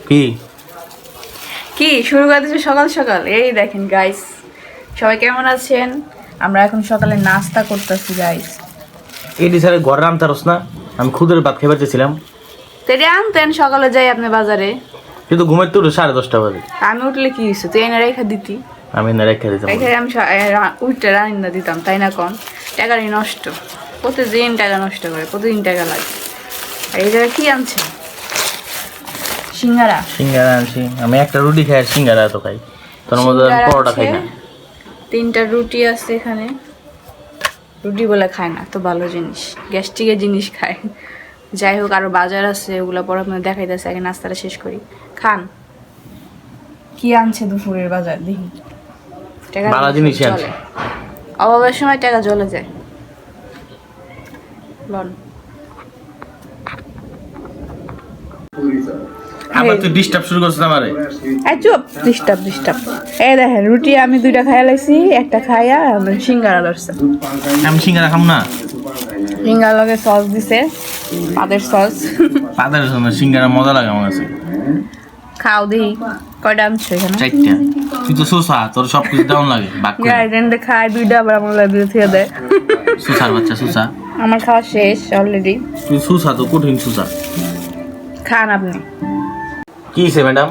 কি কি শুরু করে দিচ্ছে সকাল সকাল। এই দেখেন গাইস, সবাই কেমন আছেন? আমরা এখন সকালে নাস্তা করতেছি গাইস। এটি স্যার ঘর রামতারস না, আমি খুদের ভাত খেয়ে চেয়েছিলাম। তেরে আনতেন সকালে যাই আপনি বাজারে। কিন্তু ঘুমের তো 10:30 বাজে। আমি উঠলে কি হয়েছে, তুই এনে রেখা দিতি। আমি না রেখে দিতাম। রেখে আমি উঠতে রান্না দিতাম, তাই না? কোন টাকারই নষ্ট, প্রতিদিন টাকা নষ্ট করে, প্রতিদিন টাকা লাগে। আর এই জায়গায় কি আনছে? সিঙ্গারা। সিঙ্গারা আনছি আমি, একটা রুটি খাই আর সিঙ্গারা তো খাই, তোর মধ্যে পরোটা খাই না। 3টা রুটি আছে এখানে। রুটি বলে খায় না, তো ভালো জিনিস, গ্যাস্ট্রিকের জিনিস খায়। যাই হোক, আরো বাজার আছে, ওগুলো পরে আপনার দেখাইতেছে। আগে নাস্তাটা শেষ করি, খান। কি আনছে দুপুরের বাজার দেখি। টাকা ভালো জিনিস চলে, আনছে। অভাবের সময় টাকা জ্বলে যায়। লন আবার তুই ডিস্টার্ব শুরু করছিস আমারে। চুপ, ডিস্টার্ব। এই দেখেন রুটি আমি 2টা খাইয়া লাইছি, একটা খাইয়া সিঙ্গারা লড়ছে। আমি সিঙ্গারা খাম না। সিঙ্গার লগে সস দিছে, পাদের সস। পাতার সময় সিঙ্গারা মজা লাগে আমার কাছে। খাও দেখি কয়টা আনছো এখানে। 4টা। তুই তো সোসা, তোর সব কিছু ডাউন লাগে বাক করে। গার্ডেনটা খায় 2টা, আবার আমার লাগে দিয়ে দেয়। সুসার বাচ্চা সুসা। আমার খাওয়া শেষ অলরেডি। তুই সুসা তো কঠিন সুসা। খান আপনি। কি হইছে ম্যাডাম?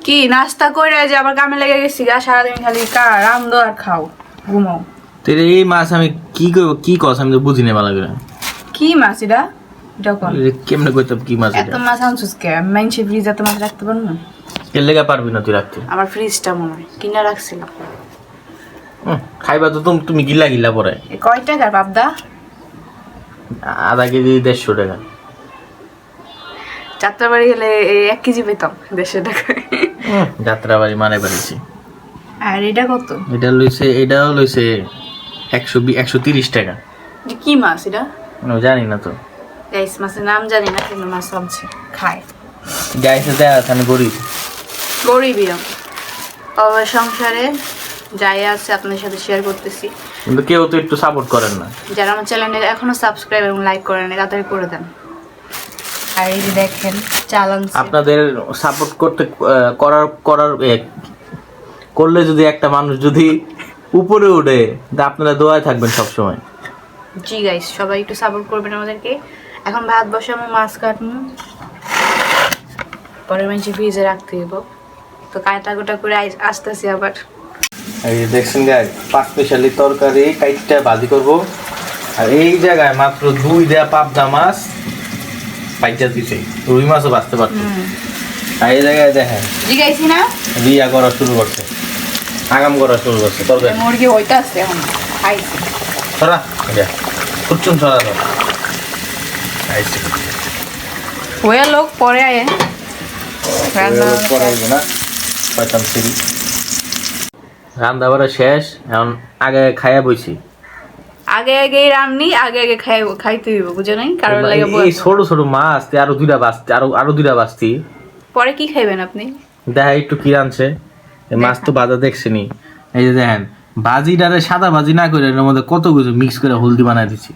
কি নাস্তা করে যে আবার কামে লেগে গেছি গা, সারাদিন খালি রান্ধো আর খাও, ঘুমাও। তুই এই মাছ আমি কি করব, কি কস আমি তো বুঝি না ভালো করে। কি মাছ এটা? যখন কেমনে কইতাম কি মাছ এত এটা? মাছ আনছিস কে? মাইনছে ফ্রিজ এত মাছ রাখতে পারবো না। এর লেগা পারবি না তুই রাখতে। আমার ফ্রিজটা মনে হয় কিনে রাখছিলাম। খাইবা তো তুমি গিলা গিলা পরে। কয় টাকার বাপদা? আধা কেজি 150 টাকা। যাত্রাবাড়ি গেলে 1 কেজি পেতাম 150 টাকায়। যাত্রাবাড়ি মানে বাড়িছি। আর এটা কত? এটাও লইছে 130 টাকা। কি মাছ এটা? জানি না তো। গাইস, মাছের নাম জানি না, কিন্তু মাছ আনছে খায়। গাইছে দেয়া আছে, আমি গরিব। গরিবই আমার সংসারে যাই আছে আপনাদের সাথে শেয়ার করতেছি। কিন্তু কেউ তো একটু সাপোর্ট করেন না। যারা আমার চ্যানেলে এখনো সাবস্ক্রাইব এবং লাইক করেন না, তাড়াতাড়ি করে দেন। আর এই যে দেখেন চালান, আপনাদের সাপোর্ট করলে যদি একটা মানুষ যদি উপরে উঠে, আপনারা দোয়ায় থাকবেন সব সময়। জি গাইস, সবাই একটু সাপোর্ট করবেন আমাদেরকে। এখন ভাত বসাবো, মাছ কাটবো, পরে মাঝে ফ্রিজে রাখতে দিব। তো কাটা গোটা করে আসতেছি আবার। এই যে দেখছেন গাই, 5 স্পেশালি তরকারি কাইটটা ভাজি করব। আর এই জায়গায় মাত্র 2 দেয়া পাবদা মাছ পাইচা দিছে, রুই মাছও বাঁচতে পারতো। আর এই জায়গায় দেখেন জিগাইছি না, রিয়া করা শুরু করছে, আগাম করা শুরু করছে তরকারি। মুরগি হইতে আসছে এখন খাইছি। সরা এটা কুচুন সরা তো খাইছি। হয়ে লোক পরে আয়ে রান্না বাড়া শেষ, এখন আগে খাইয়া বইছি। আগে রান্নি, আগে খাইতে হইব, বুঝে নাই? কারণ লাগে এই ছোট ছোট মাছ আরো 2টা বাঁচতে, আরো 2টা বাঁচতি। পরে কি খাইবেন আপনি? দেখা একটু কি রানছে। মাছ তো বাজা দেখছেনি। এই যে দেখেন, ভাজিটারে সাদা ভাজি না করে এর মধ্যে কত কিছু মিক্স করে হলদি বানাই দিছি।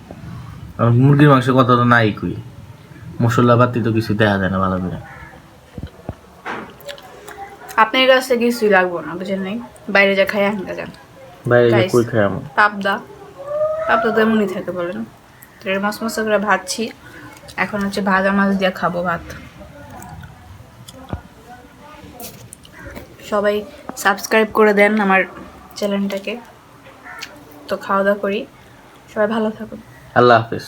আর মুরগির মাংস কত তো নাই কই, মশলা পাতি তো কিছু দেখা যায় না ভালো করে। আপনার কাছে কিছুই লাগবো না, বুঝেন নাই? বাইরে যা খাই আনতে যান। বাইরে যে কই খাই আমি। পাবদা তো এমনই থাকে বলেন। তো মাছ মশলা করে ভাজছি, এখন হচ্ছে ভাজা মাছ দিয়ে খাবো ভাত। সবাই সাবস্ক্রাইব করে দেন আমার চ্যানেলটাকে। তো খাওয়া দাওয়া করি, সবাই ভালো থাকুন। আল্লাহ হাফেজ।